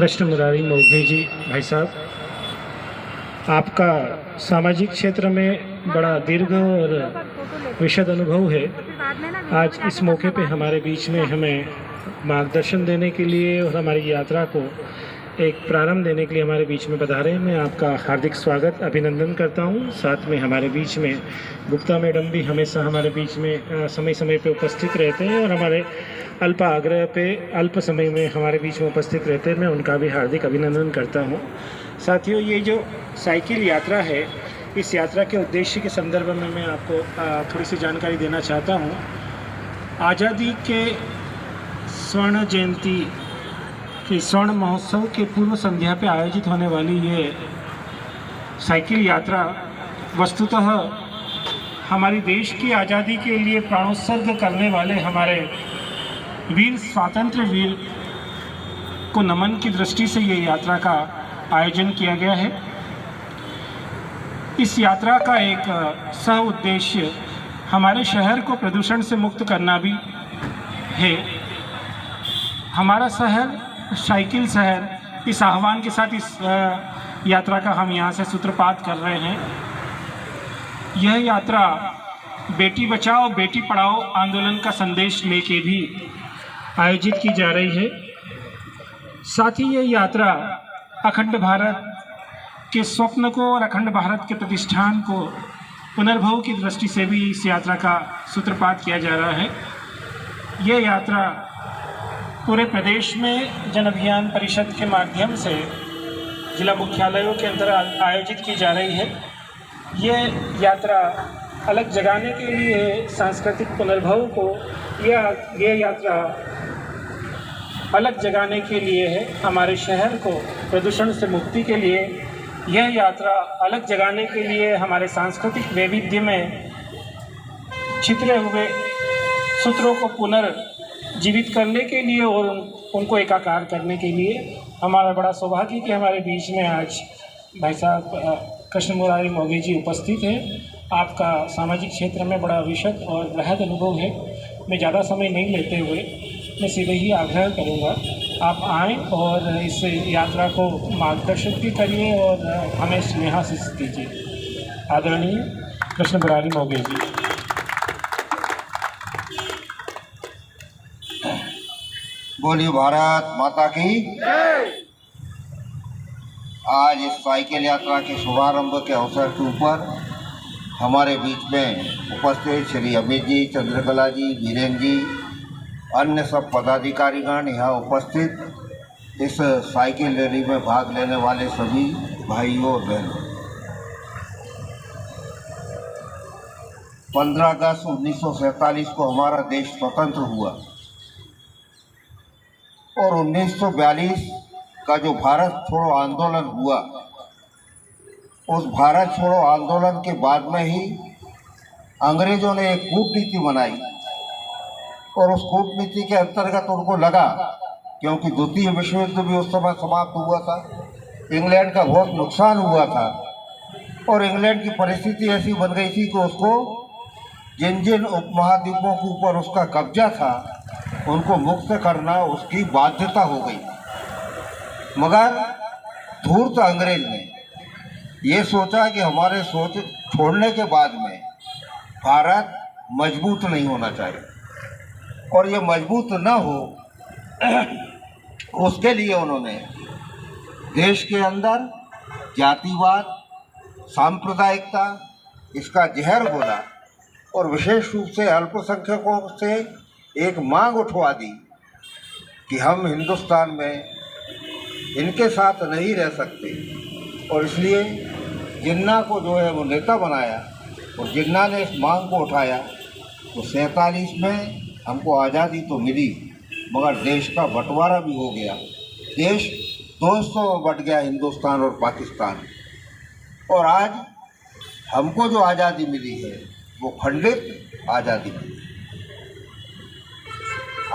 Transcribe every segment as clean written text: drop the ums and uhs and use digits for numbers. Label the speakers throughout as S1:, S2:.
S1: कृष्ण मुरारी मोघे जी भाई साहब, आपका सामाजिक क्षेत्र में बड़ा दीर्घ और विशद अनुभव है। आज इस मौके पे हमारे बीच में हमें मार्गदर्शन देने के लिए और हमारी यात्रा को एक प्रारंभ देने के लिए हमारे बीच में पधारे। मैं आपका हार्दिक स्वागत अभिनंदन करता हूं। साथ में हमारे बीच में गुप्ता मैडम भी हमेशा हमारे बीच में समय समय पे उपस्थित रहते हैं और हमारे अल्प आग्रह पे अल्प समय में हमारे बीच में उपस्थित रहते हैं। मैं उनका भी हार्दिक अभिनंदन करता हूं। साथियों, ये जो साइकिल यात्रा है, इस यात्रा के उद्देश्य के संदर्भ में मैं आपको थोड़ी सी जानकारी देना चाहता हूँ। आज़ादी के स्वर्ण जयंती के स्वर्ण महोत्सव के पूर्व संध्या पे आयोजित होने वाली ये साइकिल यात्रा वस्तुतः हमारी देश की आज़ादी के लिए प्राणोत्सर्ग करने वाले हमारे वीर स्वातंत्र्य वीर को नमन की दृष्टि से ये यात्रा का आयोजन किया गया है। इस यात्रा का एक सह उद्देश्य हमारे शहर को प्रदूषण से मुक्त करना भी है। हमारा शहर साइकिल शहर, इस आह्वान के साथ इस यात्रा का हम यहाँ से सूत्रपात कर रहे हैं। यह यात्रा बेटी बचाओ बेटी पढ़ाओ आंदोलन का संदेश लेके भी आयोजित की जा रही है। साथ ही यह यात्रा अखंड भारत के स्वप्न को और अखंड भारत के प्रतिष्ठान को पुनर्भव की दृष्टि से भी इस यात्रा का सूत्रपात किया जा रहा है। यह यात्रा पूरे प्रदेश में जन अभियान परिषद के माध्यम से जिला मुख्यालयों के अंदर आयोजित की जा रही है। ये यात्रा अलग जगाने के लिए सांस्कृतिक पुनर्भव को, यह यात्रा अलग जगाने के लिए है। हमारे शहर को प्रदूषण से मुक्ति के लिए यह यात्रा अलग जगाने के लिए, हमारे सांस्कृतिक वैविध्य में छितरे हुए सूत्रों को पुनर्जीवित करने के लिए और उनको एकाकार करने के लिए हमारा बड़ा सौभाग्य कि हमारे बीच में आज भाई साहब कृष्ण मुरारी मोघे जी उपस्थित हैं। आपका सामाजिक क्षेत्र में बड़ा विशद और बृहद अनुभव है। मैं ज़्यादा समय नहीं लेते हुए मैं सीधे ही आग्रह करूँगा, आप आएँ और इस यात्रा को मार्गदर्शन भी करिए और हमें स्नेहाशीष दीजिए। आदरणीय कृष्ण मुरारी मोघे जी।
S2: बोलिए भारत माता की जय। आज इस साइकिल यात्रा के शुभारंभ के अवसर के ऊपर हमारे बीच में उपस्थित श्री अमित जी, चंद्रकला जी, वीरेन जी, अन्य सब पदाधिकारीगण, यहाँ उपस्थित इस साइकिल रैली में भाग लेने वाले सभी भाइयों और बहनों, 15 अगस्त 1947 को हमारा देश स्वतंत्र हुआ और 1942 का जो भारत छोड़ो आंदोलन हुआ, उस भारत छोड़ो आंदोलन के बाद में ही अंग्रेज़ों ने एक कूटनीति बनाई और उस कूटनीति के अंतर्गत उनको लगा, क्योंकि द्वितीय विश्व युद्ध भी उस समय समाप्त हुआ था, इंग्लैंड का बहुत नुकसान हुआ था और इंग्लैंड की परिस्थिति ऐसी बन गई थी कि उसको जिन जिन उपमहाद्वीपों के ऊपर उसका कब्जा था उनको मुक्त करना उसकी बाध्यता हो गई। मगर धूर्त अंग्रेज ने ये सोचा कि हमारे सोच छोड़ने के बाद में भारत मजबूत नहीं होना चाहिए और ये मजबूत न हो, उसके लिए उन्होंने देश के अंदर जातिवाद, सांप्रदायिकता, इसका जहर घोला और विशेष रूप से अल्पसंख्यकों से एक मांग उठवा दी कि हम हिंदुस्तान में इनके साथ नहीं रह सकते और इसलिए जिन्ना को जो है वो नेता बनाया और जिन्ना ने इस मांग को उठाया। तो 47 में हमको आज़ादी तो मिली मगर देश का बंटवारा भी हो गया। देश 2 हिस्सों में बंट गया, हिंदुस्तान और पाकिस्तान। और आज हमको जो आज़ादी मिली है वो खंडित आज़ादी मिली।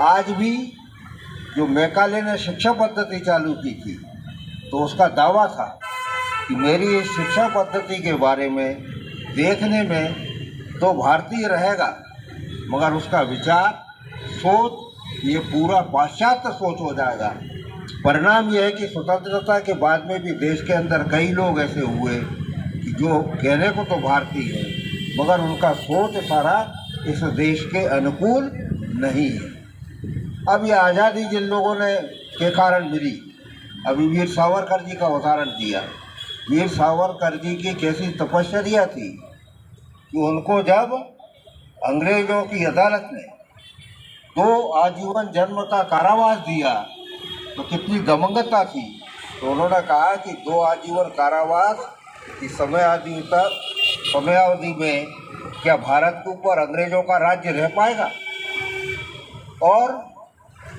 S2: आज भी जो मैकाले ने शिक्षा पद्धति चालू की थी तो उसका दावा था कि मेरी इस शिक्षा पद्धति के बारे में देखने में तो भारतीय रहेगा मगर उसका विचार सोच ये पूरा पाश्चात्य सोच हो जाएगा। परिणाम यह है कि स्वतंत्रता के बाद में भी देश के अंदर कई लोग ऐसे हुए कि जो कहने को तो भारतीय है मगर उनका सोच सारा इस देश के अनुकूल नहीं है। अब ये आज़ादी जिन लोगों ने के कारण मिली, अभी वीर सावरकर जी का उदाहरण दिया। वीर सावरकर जी की कैसी तपस्या थी कि उनको जब अंग्रेज़ों की अदालत ने 2 आजीवन जन्म का कारावास दिया तो कितनी दमंगता थी। तो उन्होंने कहा कि 2 आजीवन कारावास की समयावधि में क्या भारत के ऊपर अंग्रेज़ों का राज्य रह पाएगा। और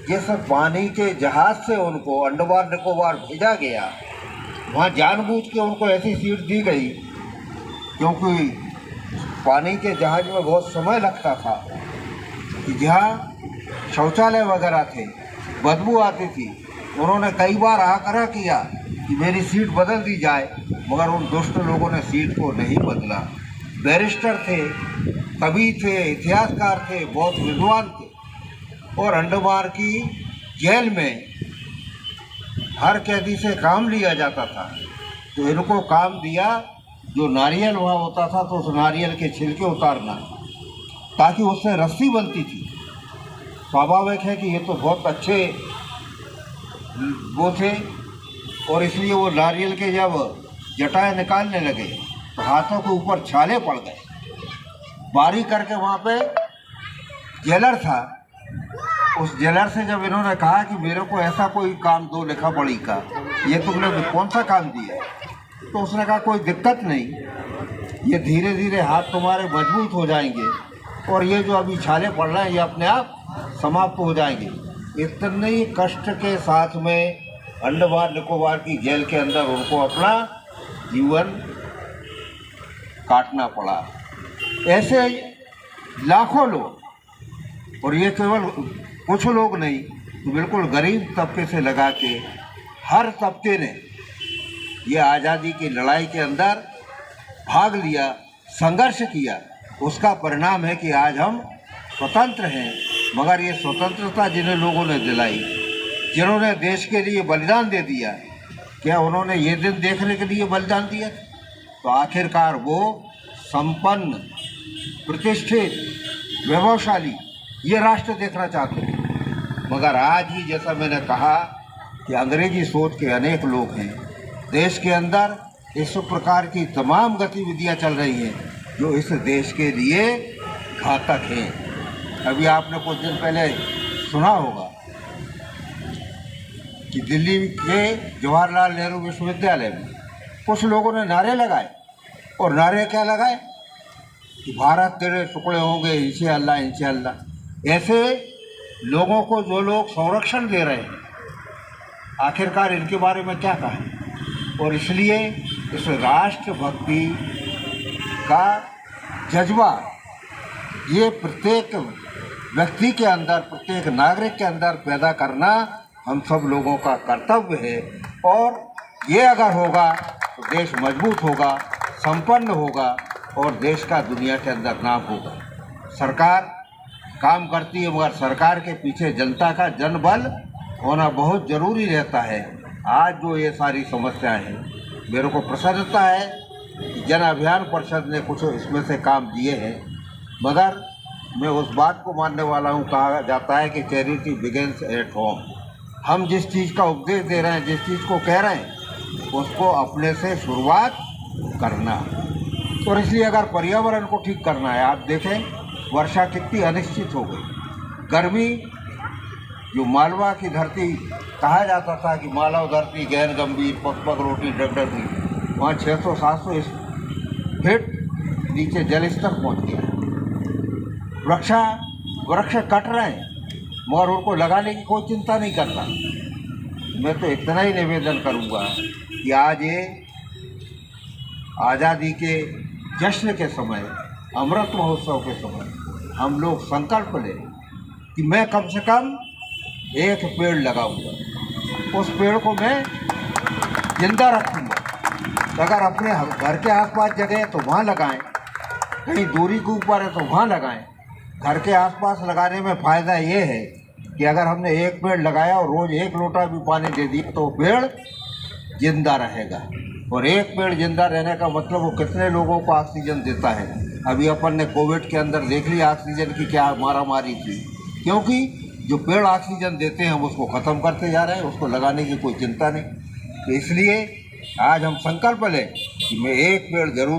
S2: जिस पानी के जहाज़ से उनको अंडमान निकोबार भेजा गया, वहाँ जानबूझ के उनको ऐसी सीट दी गई क्योंकि पानी के जहाज़ में बहुत समय लगता था कि जहाँ शौचालय वगैरह थे, बदबू आती थी। उन्होंने कई बार आग्रह किया कि मेरी सीट बदल दी जाए मगर उन दुष्ट लोगों ने सीट को नहीं बदला। बैरिस्टर थे, कवि थे, इतिहासकार थे, बहुत विद्वान थे और अंडमान की जेल में हर कैदी से काम लिया जाता था। तो इनको काम दिया जो नारियल वहाँ होता था तो उस नारियल के छिलके उतारना ताकि उससे रस्सी बनती थी। स्वाभाविक है कि ये तो बहुत अच्छे वो थे और इसलिए वो नारियल के जब जटाएं निकालने लगे तो हाथों के ऊपर छाले पड़ गए। बारी करके वहाँ पे जेलर था, उस जेलर से जब इन्होंने कहा कि मेरे को ऐसा कोई काम दो लिखा पढ़ी का, ये तुमने कौन सा काम दिया, तो उसने कहा कोई दिक्कत नहीं, ये धीरे धीरे हाथ तुम्हारे मजबूत हो जाएंगे और ये जो अभी छाले पड़ रहे हैं ये अपने आप समाप्त हो जाएंगे। इतने ही कष्ट के साथ में अंडमान निकोबार की जेल के अंदर उनको अपना जीवन काटना पड़ा। ऐसे लाखों लोग, और ये केवल कुछ लोग नहीं, तो बिल्कुल गरीब तबके से लगा के हर तबके ने ये आज़ादी की लड़ाई के अंदर भाग लिया, संघर्ष किया। उसका परिणाम है कि आज हम स्वतंत्र हैं। मगर ये स्वतंत्रता जिन लोगों ने दिलाई, जिन्होंने देश के लिए बलिदान दे दिया, क्या उन्होंने ये दिन देखने के लिए बलिदान दिया? तो आखिरकार वो संपन्न, प्रतिष्ठित, वैभवशाली ये राष्ट्र देखना चाहते हैं। मगर आज ही जैसा मैंने कहा कि अंग्रेजी सोच के अनेक लोग हैं देश के अंदर। इस प्रकार की तमाम गतिविधियां चल रही हैं जो इस देश के लिए घातक हैं। अभी आपने कुछ दिन पहले सुना होगा कि दिल्ली के जवाहरलाल नेहरू विश्वविद्यालय में कुछ लोगों ने नारे लगाए, और नारे क्या लगाए कि भारत तेरे टुकड़े होंगे इंशाअल्लाह इंशाअल्लाह। ऐसे लोगों को जो लोग संरक्षण दे रहे हैं, आखिरकार इनके बारे में क्या कहें। और इसलिए इस राष्ट्रभक्ति का जज्बा ये प्रत्येक व्यक्ति के अंदर, प्रत्येक नागरिक के अंदर पैदा करना हम सब लोगों का कर्तव्य है। और ये अगर होगा तो देश मजबूत होगा, संपन्न होगा और देश का दुनिया के अंदर नाम होगा। सरकार काम करती है मगर सरकार के पीछे जनता का जनबल होना बहुत ज़रूरी रहता है। आज जो ये सारी समस्याएं हैं, मेरे को प्रसन्नता है कि जन अभियान परिषद ने कुछ इसमें से काम दिए हैं, मगर मैं उस बात को मानने वाला हूँ, कहा जाता है कि चैरिटी बिगिंस एट होम। हम जिस चीज़ का उपदेश दे रहे हैं, जिस चीज़ को कह रहे हैं, उसको अपने से शुरुआत करना। और इसलिए अगर पर्यावरण को ठीक करना है, आप देखें वर्षा कितनी अनिश्चित हो गई। गर्मी, जो मालवा की धरती कहा जाता था कि मालव धरती गहन गंभीर पग पग रोटी डगडगी, वहाँ 600-700 फीट नीचे जल स्तर पहुँच गया। वृक्ष कट रहे हैं मगर उनको लगाने की कोई चिंता नहीं करता। मैं तो इतना ही निवेदन करूंगा कि आज ये आज़ादी के जश्न के समय, अमृत महोत्सव के समय हम लोग संकल्प लें कि मैं कम से कम एक पेड़ लगाऊंगा, उस पेड़ को मैं जिंदा रखूंगा। अगर अपने घर के आसपास जगह है तो वहाँ लगाएं, कहीं दूरी के ऊपर है तो वहाँ लगाएं। घर के आसपास लगाने में फ़ायदा ये है कि अगर हमने एक पेड़ लगाया और रोज एक लोटा भी पानी दे दिया तो पेड़ जिंदा रहेगा। और एक पेड़ जिंदा रहने का मतलब वो कितने लोगों को ऑक्सीजन देता है। अभी अपन ने कोविड के अंदर देख लिया ऑक्सीजन की क्या मारामारी थी, क्योंकि जो पेड़ ऑक्सीजन देते हैं हम उसको ख़त्म करते जा रहे हैं, उसको लगाने की कोई चिंता नहीं। तो इसलिए आज हम संकल्प लें कि मैं एक पेड़ जरूर